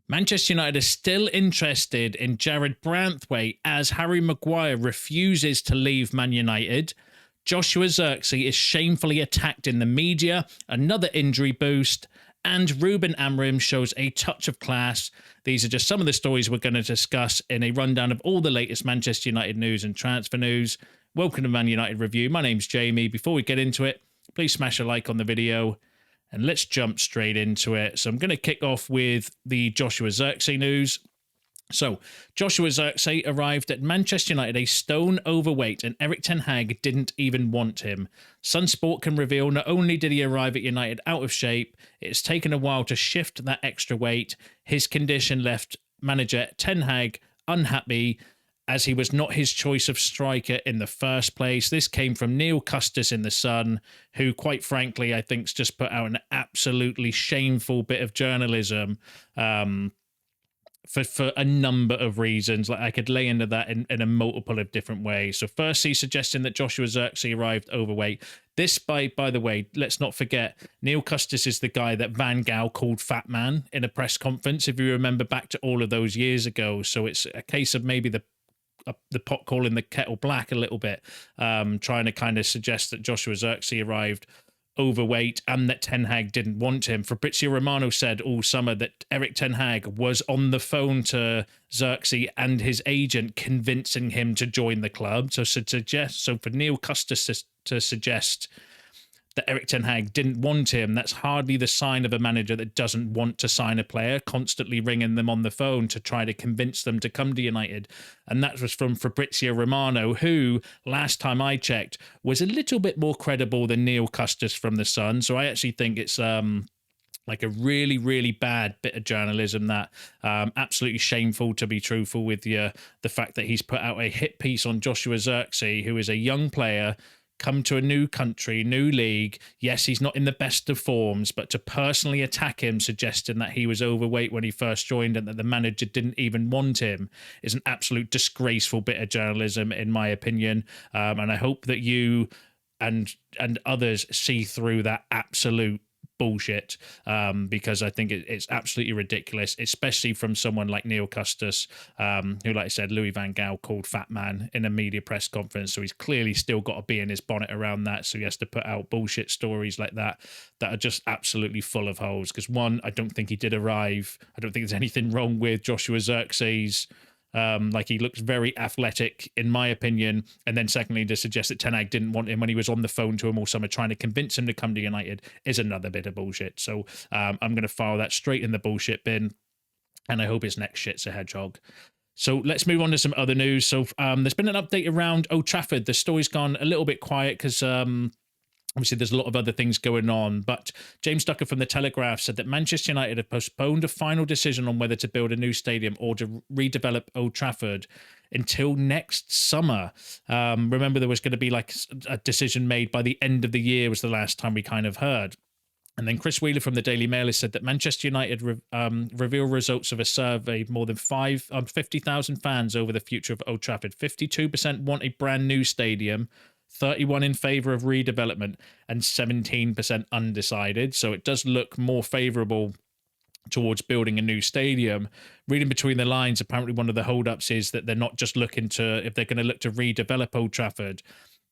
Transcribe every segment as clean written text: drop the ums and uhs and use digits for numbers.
Manchester United are still interested in Jarrad Branthwaite as Harry Maguire refuses to leave Man United. Joshua Zirkzee is shamefully attacked in the media, another injury boost, and Ruben Amorim shows a touch of class. These are just some of the stories we're going to discuss in a rundown of all the latest Manchester United news and transfer news. Welcome to Man United Review. My name's Jamie. Before we get into it, please smash a like on the video. And let's jump straight into it. So I'm going to kick off with the Joshua Zirkzee news. So Joshua Zirkzee arrived at Manchester United a stone overweight, and Erik ten Hag didn't even want him. Sunsport can reveal not only did he arrive at United out of shape, it's taken a while to shift that extra weight. His condition left manager ten Hag unhappy, as he was not his choice of striker in the first place. This came from Neil Custis in The Sun, who, quite frankly, I think's just put out an absolutely shameful bit of journalism for a number of reasons. Like, I could lay into that in a multiple of different ways. So firstly, suggesting that Joshua Zirkzee arrived overweight. This, by the way, let's not forget, Neil Custis is the guy that Van Gaal called Fat Man in a press conference, if you remember back to all of those years ago. So it's a case of maybe the pot calling the kettle black a little bit, trying to kind of suggest that Joshua Zirkzee arrived overweight and that Ten Hag didn't want him. Fabrizio Romano said all summer that Erik ten Hag was on the phone to Zirkzee and his agent convincing him to join the club. So for Neil Custis to suggest that Erik ten Hag didn't want him, that's hardly the sign of a manager that doesn't want to sign a player, constantly ringing them on the phone to try to convince them to come to United. And that was from Fabrizio Romano, who, last time I checked, was a little bit more credible than Neil Custis from The Sun. So I actually think it's like a really, really bad bit of journalism, that absolutely shameful, to be truthful with you. The fact that he's put out a hit piece on Joshua Zirkzee, who is a young player, come to a new country, new league. Yes, he's not in the best of forms, but to personally attack him, suggesting that he was overweight when he first joined and that the manager didn't even want him, is an absolute disgraceful bit of journalism, in my opinion. And I hope that you and others see through that absolute bullshit, because I think it's absolutely ridiculous, especially from someone like Neil Custis, who, like I said, Louis van Gaal called Fat Man in a media press conference. So he's clearly still got a bee in his bonnet around that. So he has to put out bullshit stories like that are just absolutely full of holes. Because one, I don't think he did arrive. I don't think there's anything wrong with Joshua Zirkzee's. Like, he looks very athletic, in my opinion. And then secondly, to suggest that Ten Hag didn't want him when he was on the phone to him all summer trying to convince him to come to United is another bit of bullshit. So I'm going to file that straight in the bullshit bin, and I hope his next shit's a hedgehog. So let's move on to some other news. So there's been an update around Old Trafford. The story's gone a little bit quiet because obviously, there's a lot of other things going on, but James Ducker from The Telegraph said that Manchester United have postponed a final decision on whether to build a new stadium or to redevelop Old Trafford until next summer. Remember, there was going to be like a decision made by the end of the year, was the last time we kind of heard. And then Chris Wheeler from the Daily Mail has said that Manchester United reveal results of a survey of more than 50,000 fans over the future of Old Trafford. 52% want a brand new stadium, 31% in favour of redevelopment, and 17% undecided. So it does look more favourable towards building a new stadium. Reading between the lines, apparently one of the holdups is that they're not just looking to, if they're going to look to redevelop Old Trafford,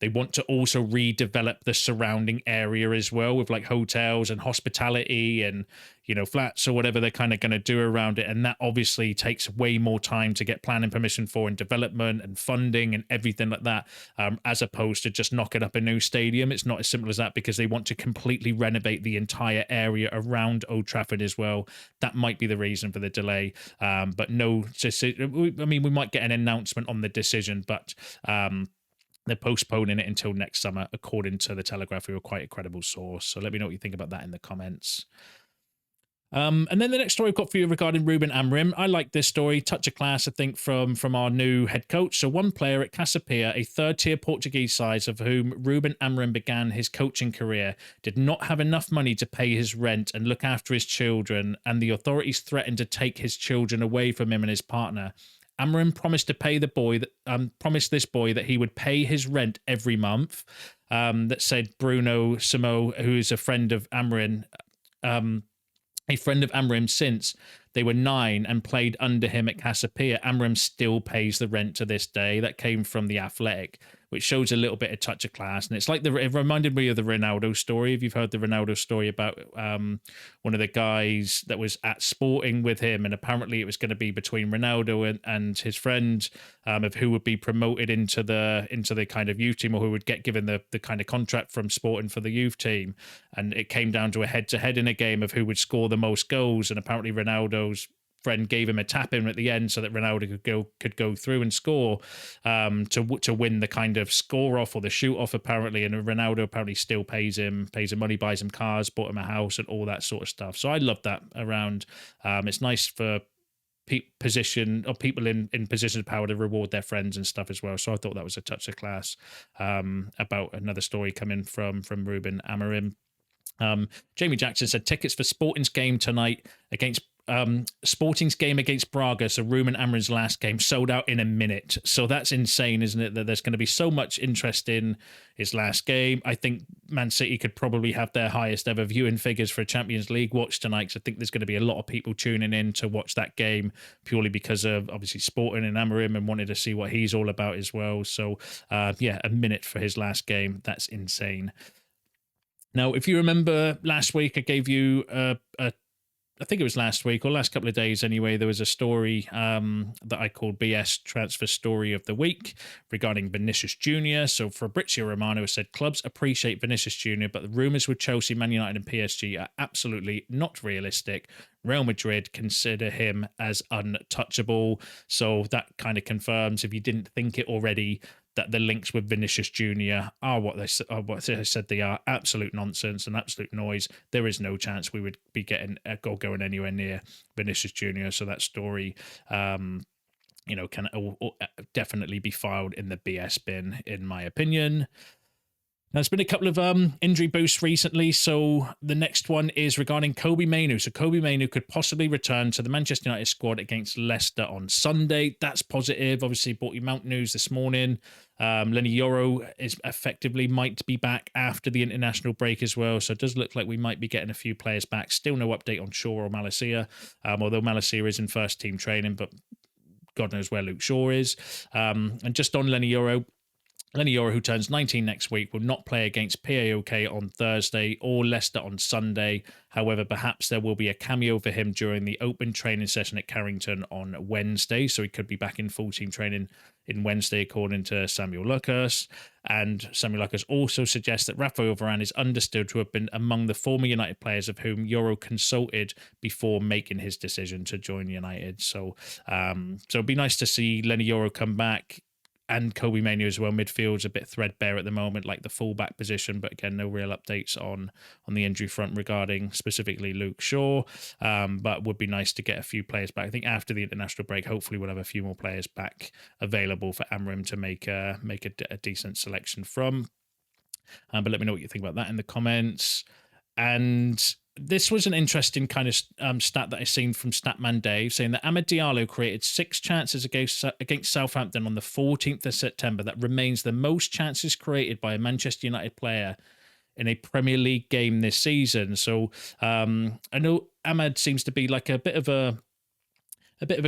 they want to also redevelop the surrounding area as well, with like hotels and hospitality and, you know, flats or whatever they're kind of going to do around it. And that obviously takes way more time to get planning permission for, and development and funding and everything like that, as opposed to just knocking up a new stadium. It's not as simple as that, because they want to completely renovate the entire area around Old Trafford as well. That might be the reason for the delay. But no, I mean, we might get an announcement on the decision, but they're postponing it until next summer, according to The Telegraph, who are quite a credible source. So let me know what you think about that in the comments. And then the next story I've got for you regarding Ruben Amorim. I like this story. Touch of class, I think, from our new head coach. So one player at Casapia, a third-tier Portuguese side of whom Ruben Amorim began his coaching career, did not have enough money to pay his rent and look after his children, and the authorities threatened to take his children away from him and his partner. Amorim promised to pay promised this boy that he would pay his rent every month. That said Bruno Samo, who is a friend of Amorim, since. they were 9 and played under him at Casapia. Amorim still pays the rent to this day. That came from the Athletic, which shows a little bit of touch of class. And it's like it reminded me of the Ronaldo story. If you've heard the Ronaldo story about one of the guys that was at Sporting with him, and apparently it was going to be between Ronaldo and his friend of who would be promoted into the kind of youth team, or who would get given the kind of contract from Sporting for the youth team. And it came down to a head-to-head in a game of who would score the most goals. And apparently Ronaldo's friend gave him a tap in at the end so that Ronaldo could go through and score to win the kind of score off or the shoot off, apparently. And Ronaldo apparently still pays him money, buys him cars, bought him a house, and all that sort of stuff. So I love that around. It's nice for people in positions of power to reward their friends and stuff as well. So I thought that was a touch of class. About another story coming from Ruben Amorim. Jamie Jackson said tickets for Sporting's game tonight against Sporting's game against Braga, so Ruben Amorim's last game, sold out in a minute. So that's insane, isn't it? That there's going to be so much interest in his last game. I think Man City could probably have their highest ever viewing figures for a Champions League watch tonight, because I think there's going to be a lot of people tuning in to watch that game purely because of obviously Sporting and Amorim, and wanted to see what he's all about as well. So yeah, a minute for his last game. That's insane. Now, if you remember last week, I gave you I think it was last week or last couple of days anyway, there was a story that I called BS Transfer Story of the Week regarding Vinicius Jr. So Fabrizio Romano said, clubs appreciate Vinicius Jr., but the rumours with Chelsea, Man United and PSG are absolutely not realistic. Real Madrid consider him as untouchable. So that kind of confirms, if you didn't think it already, that the links with Vinicius Jr. are what they said they are. Absolute nonsense and absolute noise. There is no chance we would be getting or going anywhere near Vinicius Jr. So that story, can definitely be filed in the BS bin, in my opinion. Now, there's been a couple of injury boosts recently. So the next one is regarding Kobbie Mainoo. So Kobbie Mainoo could possibly return to the Manchester United squad against Leicester on Sunday. That's positive. Obviously, brought you Mount news this morning. Leno Yoro is effectively might be back after the international break as well. So it does look like we might be getting a few players back. Still no update on Shaw or Malacia, although Malacia is in first team training, but God knows where Luke Shaw is. And just on Leno Yoro, who turns 19 next week, will not play against PAOK on Thursday or Leicester on Sunday. However, perhaps there will be a cameo for him during the open training session at Carrington on Wednesday. So he could be back in full team training in Wednesday, according to Samuel Lucas. And Samuel Lucas also suggests that Raphael Varan is understood to have been among the former United players of whom Yoro consulted before making his decision to join United. So it'd be nice to see Leno Yoro come back. And Kobbie Mainoo as well. Midfield's a bit threadbare at the moment, like the fullback position, but again, no real updates on the injury front regarding specifically Luke Shaw. But would be nice to get a few players back. I think after the international break, hopefully we'll have a few more players back available for Amorim to make a decent selection from. But let me know what you think about that in the comments. And this was an interesting kind of stat that I seen from Statman Dave, saying that Amad Diallo created 6 chances against Southampton on the 14th of September. That remains the most chances created by a Manchester United player in a Premier League game this season. So I know Amad seems to be like a bit of a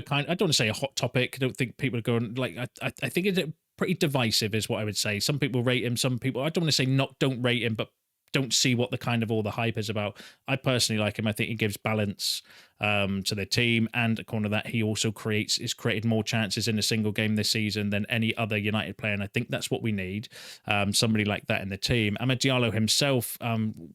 kind. I don't want to say a hot topic. I don't think people are going like. I think it's pretty divisive, is what I would say. Some people rate him. Some people, I don't want to say don't rate him, but don't see what the kind of all the hype is about. I personally like him. I think he gives balance to the team, and according to that, he also is created more chances in a single game this season than any other United player, and I think that's what we need. Somebody like that in the team. Amad Diallo himself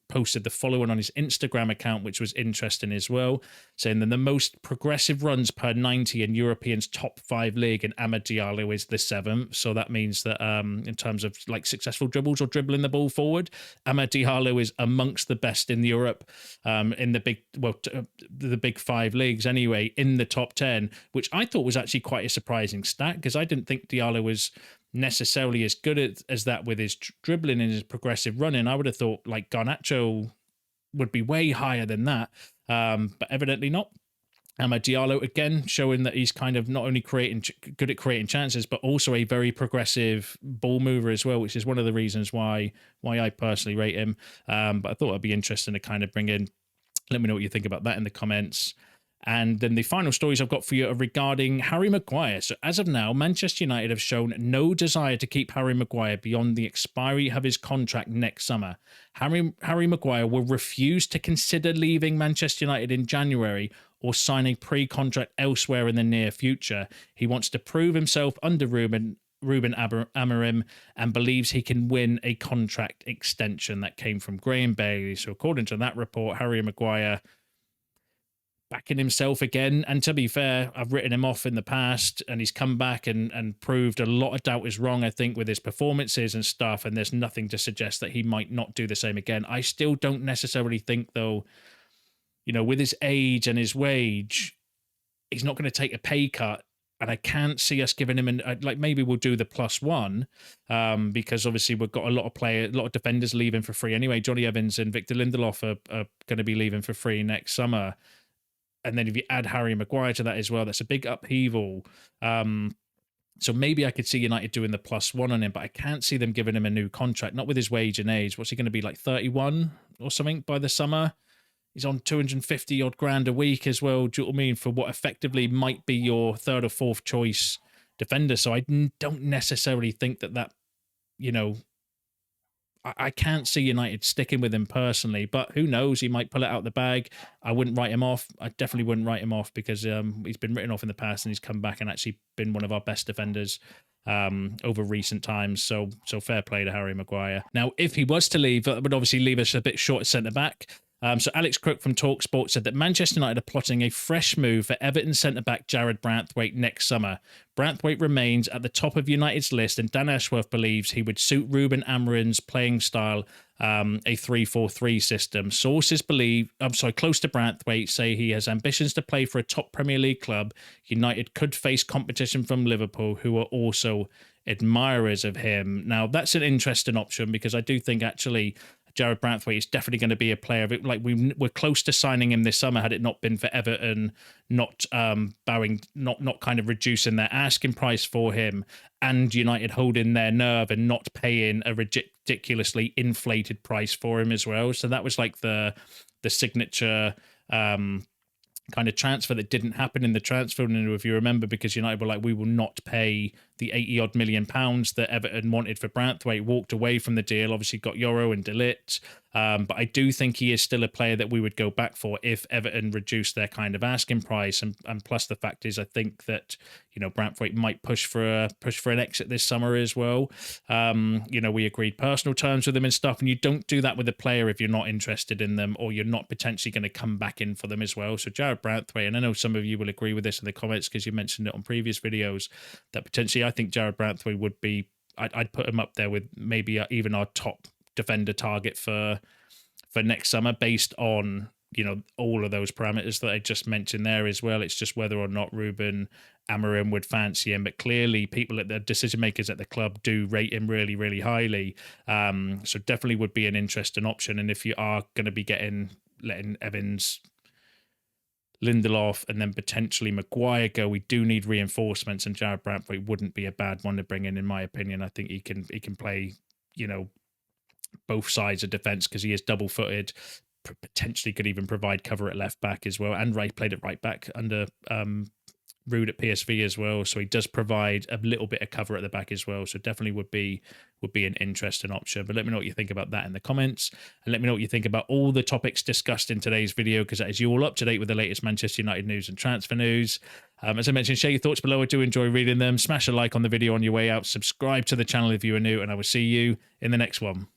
posted the following on his Instagram account, which was interesting as well, saying that the most progressive runs per 90 in Europeans top 5 league, and Amad Diallo is the 7th. So that means that in terms of like successful dribbles or dribbling the ball forward, Amad Diallo is amongst the best in Europe, in the big 5 leagues anyway, in the top 10, which I thought was actually quite a surprising stat, because I didn't think Diallo was necessarily as good as that with his dribbling and his progressive running. I would have thought like Garnacho would be way higher than that, but evidently not. Amad Diallo, again, showing that he's kind of not only good at creating chances, but also a very progressive ball mover as well, which is one of the reasons why I personally rate him. But I thought it'd be interesting to kind of bring in. Let me know what you think about that in the comments. And then the final stories I've got for you are regarding Harry Maguire. So as of now, Manchester United have shown no desire to keep Harry Maguire beyond the expiry of his contract next summer. Harry Maguire will refuse to consider leaving Manchester United in January or signing pre-contract elsewhere in the near future. He wants to prove himself under Ruben Amorim and believes he can win a contract extension. That came from Graham Bailey. So according to that report, Harry Maguire backing himself again. And to be fair, I've written him off in the past, and he's come back and proved a lot of doubt is wrong, I think, with his performances and stuff. And there's nothing to suggest that he might not do the same again. I still don't necessarily think, though, you know, with his age and his wage, he's not going to take a pay cut. And I can't see us giving him like maybe we'll do the +1 because obviously we've got a lot of defenders leaving for free anyway. Johnny Evans and Victor Lindelof are going to be leaving for free next summer. And then if you add Harry Maguire to that as well, that's a big upheaval. So maybe I could see United doing the +1 on him, but I can't see them giving him a new contract, not with his wage and age. What's he going to be, like 31 or something by the summer? He's on 250 odd grand a week as well. Do you know what I mean? For what effectively might be your third or fourth choice defender. So I don't necessarily think that, you know, I can't see United sticking with him personally, but who knows? He might pull it out the bag. I wouldn't write him off. I definitely wouldn't write him off because he's been written off in the past and he's come back and actually been one of our best defenders over recent times. So fair play to Harry Maguire. Now, if he was to leave, that would obviously leave us a bit short at centre-back. So Alex Crook from TalkSport said that Manchester United are plotting a fresh move for Everton centre-back Jarrad Branthwaite next summer. Branthwaite remains at the top of United's list, and Dan Ashworth believes he would suit Ruben Amorim's playing style, a 3-4-3 system. Sources close to Branthwaite say he has ambitions to play for a top Premier League club. United could face competition from Liverpool, who are also admirers of him. Now, that's an interesting option because I do think actually Jarrad Branthwaite is definitely going to be a player. Like we're close to signing him this summer had it not been for Everton not not kind of reducing their asking price for him, and United holding their nerve and not paying a ridiculously inflated price for him as well. So that was like the signature kind of transfer that didn't happen in the transfer window, if you remember, because United were like, we will not pay the 80 odd million pounds that Everton wanted for Branthwaite, walked away from the deal, obviously got Euro and De Ligt. But I do think he is still a player that we would go back for if Everton reduced their kind of asking price. And plus the fact is, I think that, you know, Branthwaite might push for an exit this summer as well. You know, we agreed personal terms with them and stuff, and you don't do that with a player if you're not interested in them or you're not potentially going to come back in for them as well. So Jarrad Branthwaite, and I know some of you will agree with this in the comments because you mentioned it on previous videos, that potentially I think Jarrad Branthwaite would be, I'd put him up there with maybe even our top defender target for next summer based on, you know, all of those parameters that I just mentioned there as well. It's just whether or not Ruben Amorim would fancy him, but clearly people at the decision makers at the club do rate him really, really highly. So definitely would be an interesting option. And if you are going to be letting Evans, Lindelof, and then potentially Maguire go, we do need reinforcements, and Jarrad Branthwaite wouldn't be a bad one to bring in my opinion. I think he can play, you know, both sides of defence because he is double-footed, potentially could even provide cover at left back as well, and played at right back under Rude at PSV as well, so he does provide a little bit of cover at the back as well, so definitely would be an interesting option. But let me know what you think about that in the comments, and let me know what you think about all the topics discussed in today's video, because that is you all up to date with the latest Manchester United news and transfer news. As I mentioned, share your thoughts below. I do enjoy reading them. Smash a like on the video on your way out, subscribe to the channel if you are new, and I will see you in the next one.